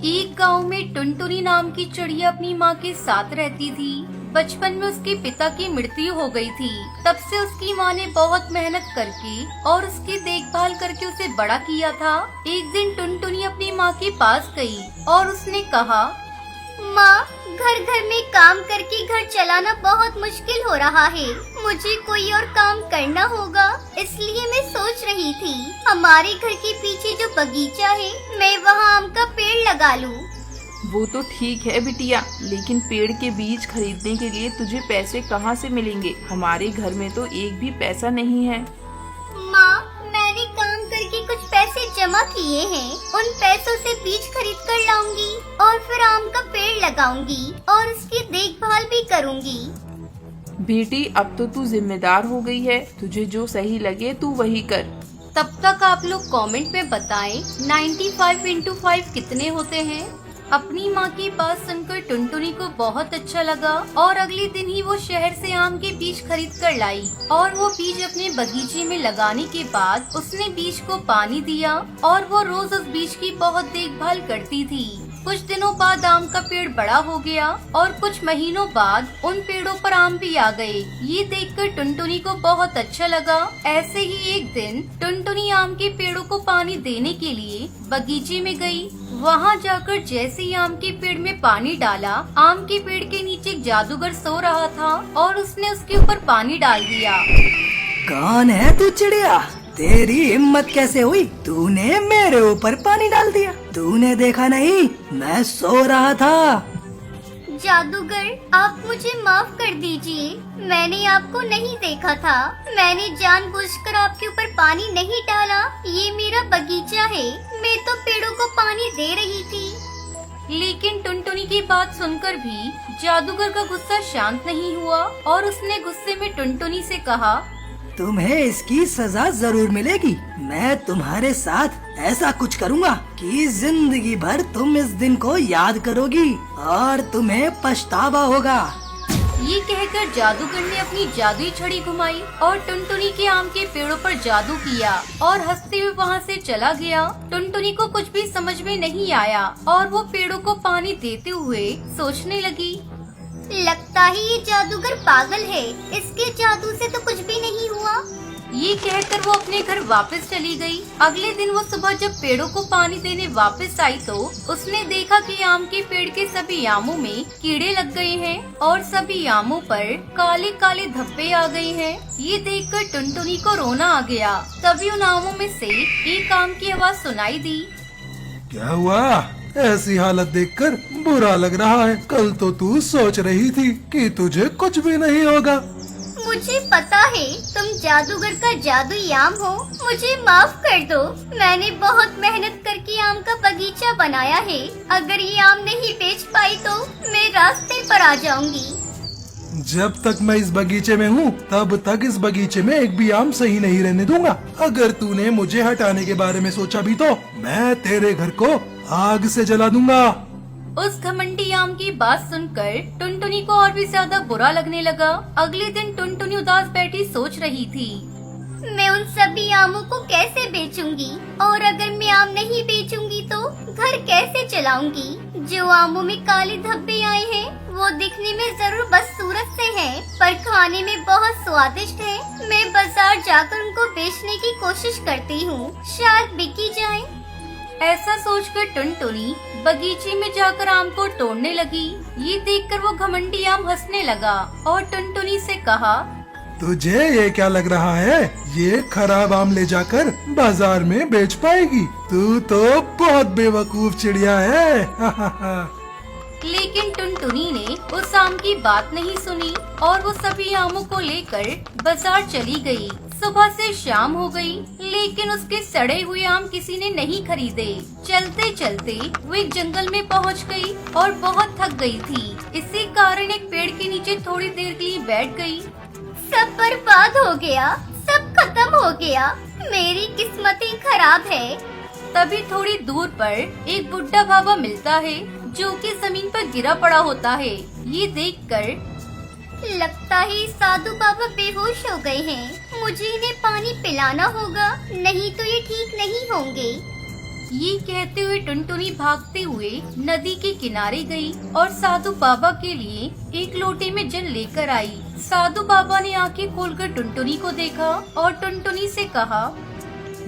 एक गांव में टुनटुनी नाम की चिड़िया अपनी माँ के साथ रहती थी। बचपन में उसके पिता की मृत्यु हो गई थी। तब से उसकी माँ ने बहुत मेहनत करके और उसकी देखभाल करके उसे बड़ा किया था। एक दिन टुनटुनी अपनी माँ के पास गई और उसने कहा, माँ, घर घर में काम करके घर चलाना बहुत मुश्किल हो रहा है। मुझे कोई और काम करना होगा। इसलिए मैं सोच रही थी हमारे घर के पीछे जो बगीचा है मैं वहाँ आम का पेड़ लगा लूँ। वो तो ठीक है बिटिया, लेकिन पेड़ के बीज खरीदने के लिए तुझे पैसे कहाँ से मिलेंगे? हमारे घर में तो एक भी पैसा नहीं है। माँ, मैंने काम करके कुछ पैसे जमा किए हैं। उन पैसों से बीज खरीद कर लाऊंगी और फिर आम का पेड़ लगाऊंगी और उसकी देखभाल भी करूंगी। बेटी, अब तो तू जिम्मेदार हो गई है। तुझे जो सही लगे तू वही कर। तब तक आप लोग कमेंट में बताएं 95 into 5 कितने होते हैं। अपनी माँ की बात सुनकर टुनटुनी को बहुत अच्छा लगा और अगले दिन ही वो शहर से आम के बीज खरीद कर लाई और वो बीज अपने बगीचे में लगाने के बाद उसने बीज को पानी दिया और वो रोज उस बीज की बहुत देखभाल करती थी। कुछ दिनों बाद आम का पेड़ बड़ा हो गया और कुछ महीनों बाद उन पेड़ों पर आम भी आ गए। ये देखकर टुनटुनी को बहुत अच्छा लगा। ऐसे ही एक दिन टुनटुनी आम के पेड़ों को पानी देने के लिए बगीचे में गई। वहाँ जाकर जैसे ही आम के पेड़ में पानी डाला, आम के पेड़ के नीचे एक जादूगर सो रहा था और उसने उसके ऊपर पानी डाल दिया। कौन है तू चिड़िया? तेरी हिम्मत कैसे हुई? तूने मेरे ऊपर पानी डाल दिया। तूने देखा नहीं मैं सो रहा था। जादूगर, आप मुझे माफ कर दीजिए। मैंने आपको नहीं देखा था। मैंने जानबूझकर आपके ऊपर पानी नहीं डाला। ये मेरा बगीचा है। मैं तो पेड़ों को पानी दे रही थी। लेकिन टुनटुनी की बात सुनकर भी जादूगर का गुस्सा शांत नहीं हुआ और उसने गुस्से में टुनटुनी से कहा, तुम्हें इसकी सजा जरूर मिलेगी। मैं तुम्हारे साथ ऐसा कुछ करूँगा कि जिंदगी भर तुम इस दिन को याद करोगी और तुम्हें पछतावा होगा। ये कहकर जादूगर ने अपनी जादुई छड़ी घुमाई और टुनटुनी के आम के पेड़ों पर जादू किया और हंसते हुए वहाँ से चला गया। टुनटुनी को कुछ भी समझ में नहीं आया और वो पेड़ों को पानी देते हुए सोचने लगी, लगता है ये जादूगर पागल है। इसके जादू से तो कुछ भी नहीं हुआ। ये कहकर वो अपने घर वापस चली गई। अगले दिन वो सुबह जब पेड़ों को पानी देने वापस आई तो उसने देखा कि आम के पेड़ के सभी आमों में कीड़े लग गए हैं और सभी आमों पर काले काले धब्बे आ गए हैं। ये देखकर टुनटुनी को रोना आ गया। तभी उन आमों में से एक आम की आवाज सुनाई दी। क्या हुआ? ऐसी हालत देखकर बुरा लग रहा है। कल तो तू सोच रही थी कि तुझे कुछ भी नहीं होगा। मुझे पता है तुम जादूगर का जादुई आम हो। मुझे माफ कर दो। मैंने बहुत मेहनत करके आम का बगीचा बनाया है। अगर ये आम नहीं बेच पाई तो मैं रास्ते पर आ जाऊंगी। जब तक मैं इस बगीचे में हूँ तब तक इस बगीचे में एक भी आम सही नहीं रहने दूंगा। अगर तूने मुझे हटाने के बारे में सोचा भी तो मैं तेरे घर को आग से जला दूंगा। उस घमंडी आम की बात सुनकर टुनटुनी को और भी ज्यादा बुरा लगने लगा। अगले दिन टुनटुनी उदास बैठी सोच रही थी, मैं उन सभी आमों को कैसे बेचूंगी और अगर मैं आम नहीं बेचूंगी तो घर कैसे चलाऊंगी। जो आमों में काले धब्बे आए हैं वो दिखने में जरूर बदसूरत से हैं, पर खाने में बहुत स्वादिष्ट है। मैं बाजार जाकर उनको बेचने की कोशिश करती हूँ, शायद बिकी जाए। ऐसा सोचकर टुनटुनी बगीचे में जाकर आम को तोड़ने लगी। ये देखकर वो घमंडी आम हंसने लगा और टुनटुनी से कहा, तुझे ये क्या लग रहा है? ये खराब आम ले जाकर बाजार में बेच पाएगी? तू तो बहुत बेवकूफ चिड़िया है। लेकिन टुनटुनी ने उस आम की बात नहीं सुनी और वो सभी आमों को लेकर बाजार चली गई। सुबह से शाम हो गई, लेकिन उसके सड़े हुए आम किसी ने नहीं खरीदे। चलते चलते वो एक जंगल में पहुंच गई और बहुत थक गई थी। इसी कारण एक पेड़ के नीचे थोड़ी देर के लिए बैठ गई। सब बर्बाद हो गया, सब खत्म हो गया। मेरी किस्मत ही खराब है। तभी थोड़ी दूर पर एक बुढ़ा बाबा मिलता है जो कि जमीन पर गिरा पड़ा होता है। ये देखकर लगता है साधु बाबा बेहोश हो गए हैं। मुझे इन्हें पानी पिलाना होगा, नहीं तो ये ठीक नहीं होंगे। ये कहते हुए टुनटुनी भागते हुए नदी के किनारे गई और साधु बाबा के लिए एक लोटे में जल लेकर आई। साधु बाबा ने आंखें खोलकर टुनटुनी को देखा और टुनटुनी से कहा,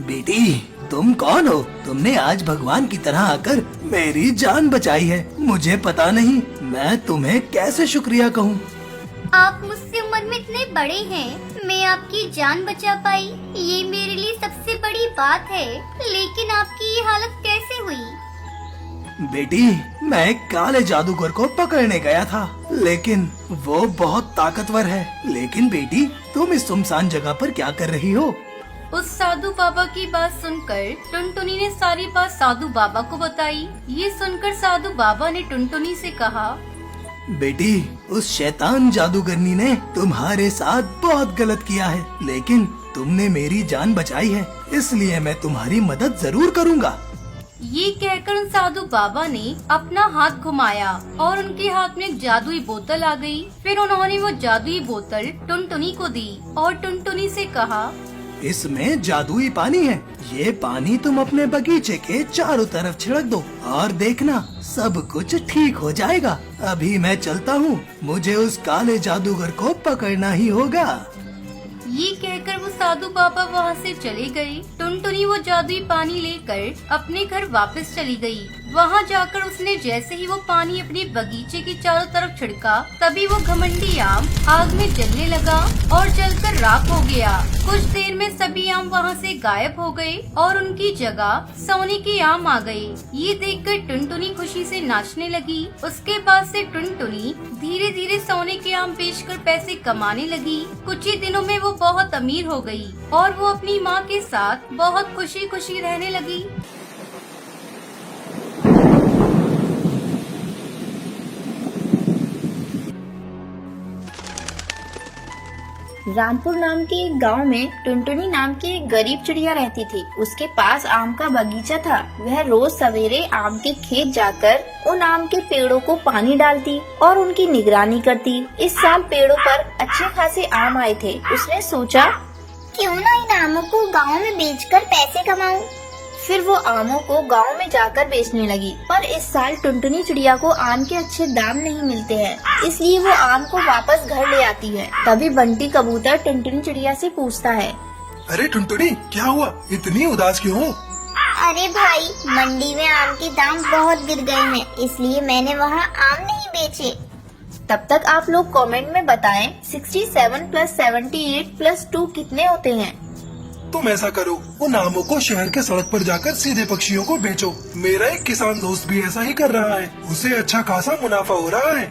बेटी तुम कौन हो? तुमने आज भगवान की तरह आकर मेरी जान बचाई है। मुझे पता नहीं मैं तुम्हें कैसे शुक्रिया कहूँ। आप मुझसे उम्र में इतने बड़े हैं, मैं आपकी जान बचा पाई, ये मेरे लिए सबसे बड़ी बात है। लेकिन आपकी ये हालत कैसे हुई? बेटी मैं एक काले जादूगर को पकड़ने गया था, लेकिन वो बहुत ताकतवर है। लेकिन बेटी तुम इस सुनसान जगह पर क्या कर रही हो? उस साधु बाबा की बात सुनकर टुनटुनी ने सारी बात साधु बाबा को बताई। ये सुनकर साधु बाबा ने टुनटुनी से कहा, बेटी उस शैतान जादूगरनी ने तुम्हारे साथ बहुत गलत किया है, लेकिन तुमने मेरी जान बचाई है, इसलिए मैं तुम्हारी मदद जरूर करूँगा। ये कहकर उन साधु बाबा ने अपना हाथ घुमाया और उनके हाथ में एक जादुई बोतल आ गई। फिर उन्होंने वो जादुई बोतल टुनटुनी को दी और टुनटुनी से कहा, इसमें जादुई पानी है, ये पानी तुम अपने बगीचे के चारों तरफ छिड़क दो और देखना सब कुछ ठीक हो जाएगा। अभी मैं चलता हूँ, मुझे उस काले जादूगर को पकड़ना ही होगा। ये कहकर वो साधु बाबा वहाँ से चले गए। टुनटुनी वो जादुई पानी लेकर अपने घर वापस चली गई। वहाँ जाकर उसने जैसे ही वो पानी अपने बगीचे के चारों तरफ छिड़का, तभी वो घमंडी आम आग में जलने लगा और जलकर राख हो गया। कुछ देर में सभी आम वहाँ से गायब हो गए और उनकी जगह सोने के आम आ गए। ये देखकर टुनटुनी खुशी से नाचने लगी। उसके बाद से टुनटुनी धीरे धीरे सोने के आम बेचकर पैसे कमाने लगी। कुछ ही दिनों में वो बहुत अमीर हो गई और वो अपनी माँ के साथ बहुत खुशी खुशी रहने लगी। रामपुर नाम के एक गांव में टुनटुनी नाम की एक गरीब चिड़िया रहती थी। उसके पास आम का बगीचा था। वह रोज सवेरे आम के खेत जाकर उन आम के पेड़ों को पानी डालती और उनकी निगरानी करती। इस साल पेड़ों पर अच्छे खासे आम आए थे। उसने सोचा, क्यों ना इन आमों को गाँव में बेचकर पैसे कमाऊं। फिर वो आमों को गांव में जाकर बेचने लगी। पर इस साल टुनटुनी चिड़िया को आम के अच्छे दाम नहीं मिलते हैं, इसलिए वो आम को वापस घर ले आती है। तभी बंटी कबूतर टुनटुनी चिड़िया से पूछता है, अरे टुनटुनी क्या हुआ, इतनी उदास क्यों हो? अरे भाई, मंडी में आम के दाम बहुत गिर गए हैं, इसलिए मैंने वहाँ आम नहीं बेचे। तब तक आप लोग कमेंट में बताएं 67 + 78 + 2 कितने होते हैं। तुम ऐसा करो, उन आमों को शहर के सड़क पर जाकर सीधे पक्षियों को बेचो। मेरा एक किसान दोस्त भी ऐसा ही कर रहा है, उसे अच्छा खासा मुनाफा हो रहा है।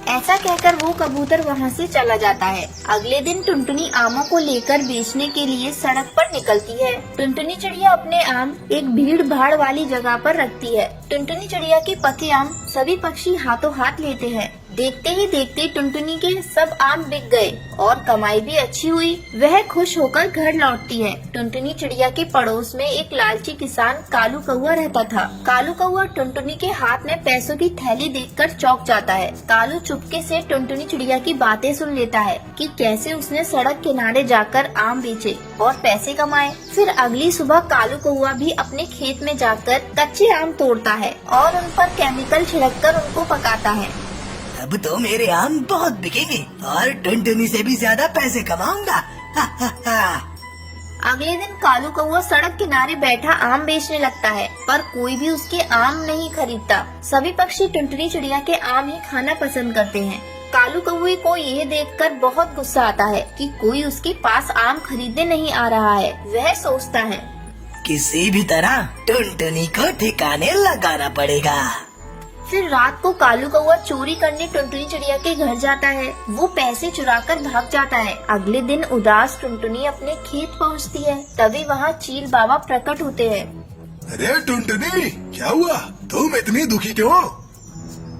ऐसा कहकर वो कबूतर वहाँ से चला जाता है। अगले दिन टुनटुनी आमों को लेकर बेचने के लिए सड़क पर निकलती है। टुनटुनी चिड़िया अपने आम एक भीड़ भाड़ वाली जगह पर रखती है। टुनटुनी चिड़िया के पके आम सभी पक्षी हाथों हाथ लेते हैं। देखते ही देखते टुनटुनी के सब आम बिक गए और कमाई भी अच्छी हुई। वह खुश होकर घर लौटती है। टुनटुनी चिड़िया के पड़ोस में एक लालची किसान कालू कौआ रहता था। कालू कौआ टुनटुनी के हाथ में पैसों की थैली देखकर चौंक जाता है। कालू चुपके से टुनटुनी चिड़िया की बातें सुन लेता है कि कैसे उसने सड़क किनारे जाकर आम बेचे और पैसे कमाए। फिर अगली सुबह कालू कौआ भी अपने खेत में जाकर कच्चे आम तोड़ता है और उन पर केमिकल छिड़ककर उनको पकाता है। अब तो मेरे आम बहुत बिकेंगे और टुनटुनी से भी ज्यादा पैसे कमाऊंगा। अगले दिन कालू कौआ सड़क किनारे बैठा आम बेचने लगता है, पर कोई भी उसके आम नहीं खरीदता। सभी पक्षी टुनटुनी चिड़िया के आम ही खाना पसंद करते हैं। कालू कौए को यह देखकर बहुत गुस्सा आता है कि कोई उसके पास आम खरीदने नहीं आ रहा है। वह सोचता है, किसी भी तरह टुनटुनी को ठिकाने लगाना पड़ेगा। फिर रात को कालू कौआ चोरी करने टुनटुनी चिड़िया के घर जाता है। वो पैसे चुराकर भाग जाता है। अगले दिन उदास टुनटुनी अपने खेत पहुंचती है। तभी वहाँ चील बाबा प्रकट होते हैं। अरे टुनटुनी क्या हुआ, तुम इतनी दुखी क्यों हो?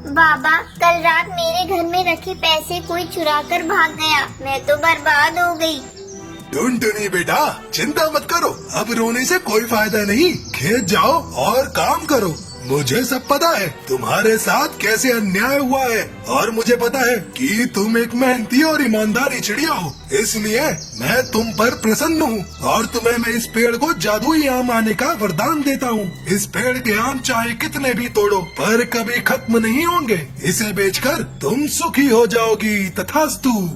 बाबा, कल रात मेरे घर में रखे पैसे कोई चुरा कर भाग गया, मैं तो बर्बाद हो गई। टुनटुनी बेटा चिंता मत करो, अब रोने से कोई फायदा नहीं। खेत जाओ और काम करो, मुझे सब पता है तुम्हारे साथ कैसे अन्याय हुआ है, और मुझे पता है कि तुम एक मेहनती और ईमानदारी चिड़िया हो, इसलिए मैं तुम पर प्रसन्न हूँ और तुम्हें मैं इस पेड़ को जादुई आम आने का वरदान देता हूँ। इस पेड़ के आम चाहे कितने भी तोड़ो पर कभी खत्म नहीं होंगे। इसे बेचकर तुम सुखी हो जाओगी, तथास्तु।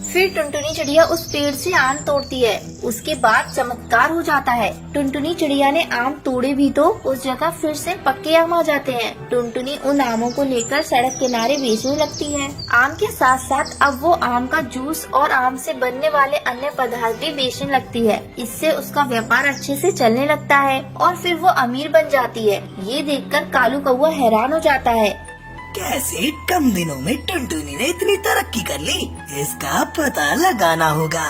फिर टुनटुनी चिड़िया उस पेड़ से आम तोड़ती है। उसके बाद चमत्कार हो जाता है। टुनटुनी चिड़िया ने आम तोड़े भी तो उस जगह फिर से पक्के आम आ जाते हैं। टुनटुनी उन आमों को लेकर सड़क किनारे बेचने लगती है। आम के साथ साथ अब वो आम का जूस और आम से बनने वाले अन्य पदार्थ भी बेचने लगती है। इससे उसका व्यापार अच्छे से चलने लगता है और फिर वो अमीर बन जाती है। ये देखकर कालू कौवा हैरान हो जाता है। कैसे कम दिनों में टुनटुनी ने इतनी तरक्की कर ली, इसका पता लगाना होगा।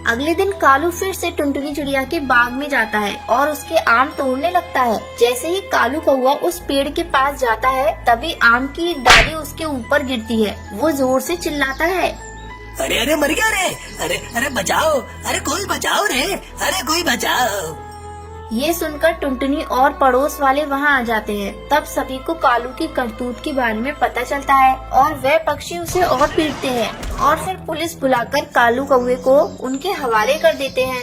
अगले दिन कालू फिर से टुनटुनी चिड़िया के बाग में जाता है और उसके आम तोड़ने लगता है। जैसे ही कालू कौवा उस पेड़ के पास जाता है तभी आम की एक डाली उसके ऊपर गिरती है। वो जोर से चिल्लाता है, अरे अरे मर गया रे, अरे अरे बचाओ, अरे कोई बचाओ रे, अरे कोई बचाओ। ये सुनकर टुनटुनी और पड़ोस वाले वहाँ आ जाते हैं। तब सभी को कालू की करतूत के बारे में पता चलता है और वह पक्षी उसे और पीटते हैं और फिर पुलिस बुलाकर कालू कौवे को उनके हवाले कर देते हैं।